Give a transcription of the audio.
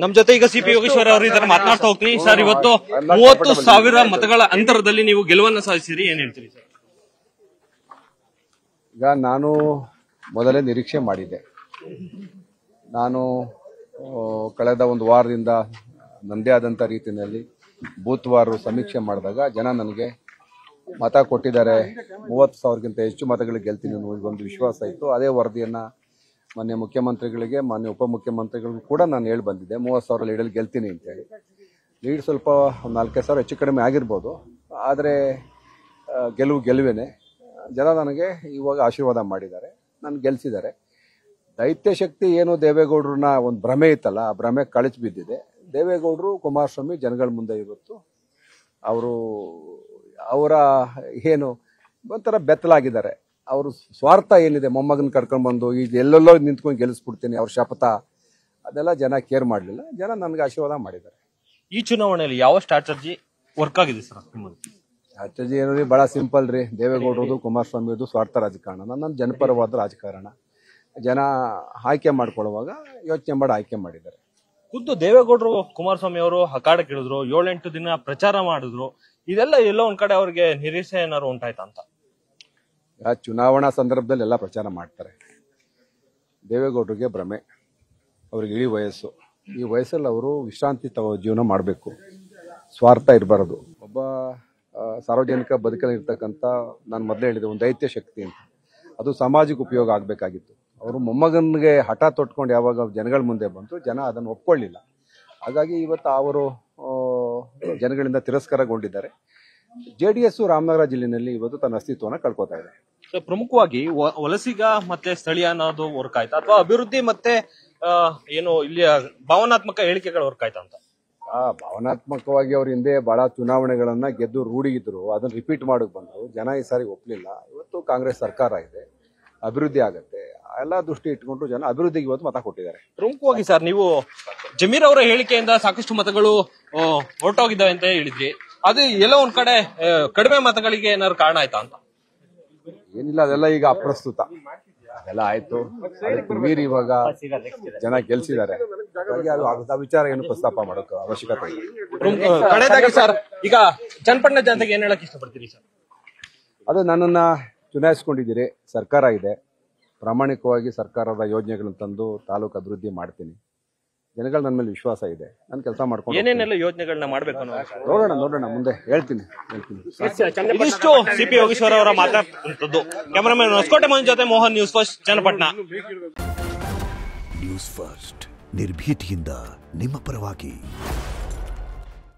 ನಮ್ ಜೊತೆ ಈಗ ಸಿಪಿ ಯೋಗೇಶ್ವರ್ ಅವರು ಇದನ್ನ ಮಾತನಾಡ್ತಾ ಹೋಗ್ತೀನಿ. ಸರ್, ಇವತ್ತು 30,000 ಮತಗಳ ಅಂತರದಲ್ಲಿ ನೀವು ಗೆಲುವನ್ನು ಸಾಧಿಸಿರಿ, ಏನ್ ಹೇಳ್ತೀರಿ ಸರ್? ಈಗ ನಾನು ಮೊದಲೇ ನಿರೀಕ್ಷೆ ಮಾಡಿದ್ದೆ. ನಾನು ಕಳೆದ ಒಂದು ವಾರದಿಂದ ನಂದೇ ಆದಂಥ ರೀತಿಯಲ್ಲಿ ಬೂತ್ ವಾರು ಸಮೀಕ್ಷೆ ಮಾಡಿದಾಗ ಜನ ನನಗೆ ಮತ ಕೊಟ್ಟಿದ್ದಾರೆ. 30,000ಗಿಂತ ಹೆಚ್ಚು ಮತಗಳಿಗೆ ಗೆಲ್ತೀನಿ ಅನ್ನೋ ಒಂದು ವಿಶ್ವಾಸ ಇತ್ತು. ಅದೇ ವರದಿಯನ್ನು ಮಾನ್ಯ ಮುಖ್ಯಮಂತ್ರಿಗಳಿಗೆ, ಮಾನ್ಯ ಉಪಮುಖ್ಯಮಂತ್ರಿಗಳಿಗೂ ಕೂಡ ನಾನು ಹೇಳಿ ಬಂದಿದ್ದೆ, 30,000 ಲೀಡಲ್ಲಿ ಗೆಲ್ತೀನಿ ಅಂತೇಳಿ. ಲೀಡ್ ಸ್ವಲ್ಪ 4,000 ಹೆಚ್ಚು ಕಡಿಮೆ ಆಗಿರ್ಬೋದು, ಆದರೆ ಗೆಲುವೇನೆ. ಜನ ನನಗೆ ಇವಾಗ ಆಶೀರ್ವಾದ ಮಾಡಿದ್ದಾರೆ, ನಾನು ಗೆಲ್ಲಿಸಿದ್ದಾರೆ. ದೈತ್ಯ ಶಕ್ತಿ ಏನು ದೇವೇಗೌಡರನ್ನ ಒಂದು ಭ್ರಮೆ ಇತ್ತಲ್ಲ, ಆ ಭ್ರಮೆ ಕಳಚಿ ಬಿದ್ದಿದೆ. ದೇವೇಗೌಡರು, ಕುಮಾರಸ್ವಾಮಿ ಜನಗಳ ಮುಂದೆ ಇವತ್ತು ಅವರ ಏನು ಒಂಥರ ಬೆತ್ತಲಾಗಿದ್ದಾರೆ. ಅವರು ಸ್ವಾರ್ಥ ಏನಿದೆ, ಮೊಮ್ಮಗನ ಕರ್ಕೊಂಡ್ಬಂದು ಈಗ ಎಲ್ಲೆಲ್ಲೋ ನಿಂತ್ಕೊಂಡು ಗೆಲ್ಲಿಸ್ಬಿಡ್ತೀನಿ ಅವ್ರ ಶಪಥ, ಅದೆಲ್ಲ ಜನ ಕೇರ್ ಮಾಡಲಿಲ್ಲ. ಜನ ನನಗೆ ಆಶೀರ್ವಾದ ಮಾಡಿದ್ದಾರೆ. ಈ ಚುನಾವಣೆಯಲ್ಲಿ ಯಾವ ಸ್ಟ್ರಾಟಜಿ ವರ್ಕ್ ಆಗಿದೆ ಸರ್? ಸ್ಟ್ರಾಟಜಿ ಏನು ಭಾಳ ಸಿಂಪಲ್ ರೀ. ದೇವೇಗೌಡರದು, ಕುಮಾರಸ್ವಾಮಿಯದು ಸ್ವಾರ್ಥ ರಾಜಕಾರಣ, ನನ್ನ ಜನಪರವಾದ ರಾಜಕಾರಣ. ಜನ ಆಯ್ಕೆ ಮಾಡ್ಕೊಳ್ಳುವಾಗ ಯೋಚನೆ ಮಾಡಿ ಆಯ್ಕೆ ಮಾಡಿದ್ದಾರೆ. ಖುದ್ದು ದೇವೇಗೌಡರು, ಕುಮಾರಸ್ವಾಮಿ ಅವರು ಅಖಾಡಕ್ಕೆ ಇಳಿದ್ರು, 7-8 ದಿನ ಪ್ರಚಾರ ಮಾಡಿದ್ರು. ಇದೆಲ್ಲ ಎಲ್ಲೋ ಒಂದ್ ಕಡೆ ಅವ್ರಿಗೆ ನಿರೀಕ್ಷೆ ಏನಾದ್ರು ಉಂಟಾಯ್ತಾ ಅಂತ? ಚುನಾವಣಾ ಸಂದರ್ಭದಲ್ಲಿ ಎಲ್ಲ ಪ್ರಚಾರ ಮಾಡ್ತಾರೆ. ದೇವೇಗೌಡರಿಗೆ ಭ್ರಮೆ, ಅವ್ರಿಗೆ ಇಳಿ ವಯಸ್ಸು. ಈ ವಯಸ್ಸಲ್ಲಿ ಅವರು ವಿಶ್ರಾಂತಿ ಜೀವನ ಮಾಡಬೇಕು, ಸ್ವಾರ್ಥ ಇರಬಾರದು. ಒಬ್ಬ ಸಾರ್ವಜನಿಕ ಬದುಕಲ್ಲಿ ಇರ್ತಕ್ಕಂಥ, ನಾನು ಮೊದಲೇ ಹೇಳಿದೆ, ಒಂದು ದೈತ್ಯ ಶಕ್ತಿ ಅಂತ, ಅದು ಸಮಾಜಕ್ಕೆ ಉಪಯೋಗ ಆಗಬೇಕಾಗಿತ್ತು. ಅವರು ಮೊಮ್ಮಗನಿಗೆ ಹಠ ತೊಟ್ಕೊಂಡು ಯಾವಾಗ ಜನಗಳ ಮುಂದೆ ಬಂತು, ಜನ ಅದನ್ನು ಒಪ್ಕೊಳ್ಳಿಲ್ಲ. ಹಾಗಾಗಿ ಇವತ್ತು ಅವರು ಜನಗಳಿಂದ ತಿರಸ್ಕಾರಗೊಂಡಿದ್ದಾರೆ. JDS ರಾಮನಗರ ಜಿಲ್ಲೆಯಲ್ಲಿ ಇವತ್ತು ತನ್ನ ಅಸ್ತಿತ್ವವನ್ನು ಕಳ್ಕೊತಾ ಇದೆ. ಪ್ರಮುಖವಾಗಿ ವಲಸಿಗ ಮತ್ತೆ ಸ್ಥಳೀಯ ಅನ್ನೋದು ವರ್ಕ್ ಆಯ್ತಾ, ಅಥವಾ ಅಭಿವೃದ್ಧಿ ಮತ್ತೆ ಏನು ಇಲ್ಲಿಯ ಭಾವನಾತ್ಮಕ ಹೇಳಿಕೆಗಳು ವರ್ಕ್ ಆಯ್ತಾ ಅಂತ? ಭಾವನಾತ್ಮಕವಾಗಿ ಅವ್ರ ಹಿಂದೆ ಬಹಳ ಚುನಾವಣೆಗಳನ್ನ ಗೆದ್ದು ರೂಢಿಗಿದ್ರು, ಅದನ್ನ ರಿಪೀಟ್ ಮಾಡಕ್ ಬಂದ್ರು. ಜನ ಈ ಸಾರಿ ಒಪ್ಪಲಿಲ್ಲ. ಇವತ್ತು ಕಾಂಗ್ರೆಸ್ ಸರ್ಕಾರ ಇದೆ, ಅಭಿವೃದ್ಧಿ ಆಗತ್ತೆ, ಎಲ್ಲ ದೃಷ್ಟಿ ಇಟ್ಕೊಂಡು ಜನ ಅಭಿವೃದ್ಧಿಗೆ ಇವತ್ತು ಮತ ಕೊಟ್ಟಿದ್ದಾರೆ. ಪ್ರಮುಖವಾಗಿ ಸರ್, ನೀವು ಜಮೀರ್ ಅವರ ಹೇಳಿಕೆಯಿಂದ ಸಾಕಷ್ಟು ಮತಗಳು ಹೊರಟೋಗಿದ್ದಾವೆ ಅಂತ ಹೇಳಿದ್ರಿ. ಅದು ಎಲ್ಲೋ ಒಂದ್ ಕಡೆ ಕಡಿಮೆ ಮತಗಳಿಗೆ ಏನಾದ್ರು ಕಾರಣ ಆಯ್ತಾ ಅಂತ? ಏನಿಲ್ಲ, ಅದೆಲ್ಲ ಈಗ ಅಪ್ರಸ್ತುತ. ಅದೆಲ್ಲ ಆಯ್ತು, ಅದಕ್ಕೆ ಮೀರಿ ಇವಾಗ ಜನ ಗೆಲ್ಸಿದ್ದಾರೆ. ಹಾಗಾಗಿ ವಿಚಾರ ಏನು ಪ್ರಸ್ತಾಪ ಮಾಡೋಕೆ ಅವಶ್ಯಕತೆ ಇಲ್ಲ. ಕಡೆದಾಗಿ ಸರ್, ಈಗ ಚನ್ನಪಟ್ಟಣ ಜನತೆಗೆ ಏನ್ ಹೇಳಕ್ ಇಷ್ಟಪಡ್ತೀರಿ ಸರ್? ಅದು ನನ್ನನ್ನ ಚುನಾಯಿಸ್ಕೊಂಡಿದ್ದೀರಿ, ಸರ್ಕಾರ ಇದೆ, ಪ್ರಾಮಾಣಿಕವಾಗಿ ಸರ್ಕಾರದ ಯೋಜನೆಗಳನ್ನು ತಂದು ತಾಲೂಕು ಅಭಿವೃದ್ಧಿ ಮಾಡ್ತೀನಿ. ಜನಗಳು ನನ್ನ ಮೇಲೆ ವಿಶ್ವಾಸ ಇದೆ, ನಾನು ಕೆಲಸ ಮಾಡ್ಕೊಂಡು ಏನೇನೆಲ್ಲ ಯೋಜನೆಗಳನ್ನ ಮಾಡ್ಬೇಕು ನೋಡೋಣ ಮುಂದೆ ಹೇಳ್ತೀನಿ. ಇದಿಷ್ಟು ಸಿಪಿ ಯೋಗೇಶ್ವರ್ ಅವರ ಮಾತಾಡುವಂತದ್ದು. ಕ್ಯಾಮರಾಮನ್ ಹೊಸಕೋಟೆ ಮಂಜು ಜೊತೆ Mohan, news first Channapatna. News first ನಿರ್ಭೀತಿಯಿಂದ ನಿಮ್ಮ ಪರವಾಗಿ.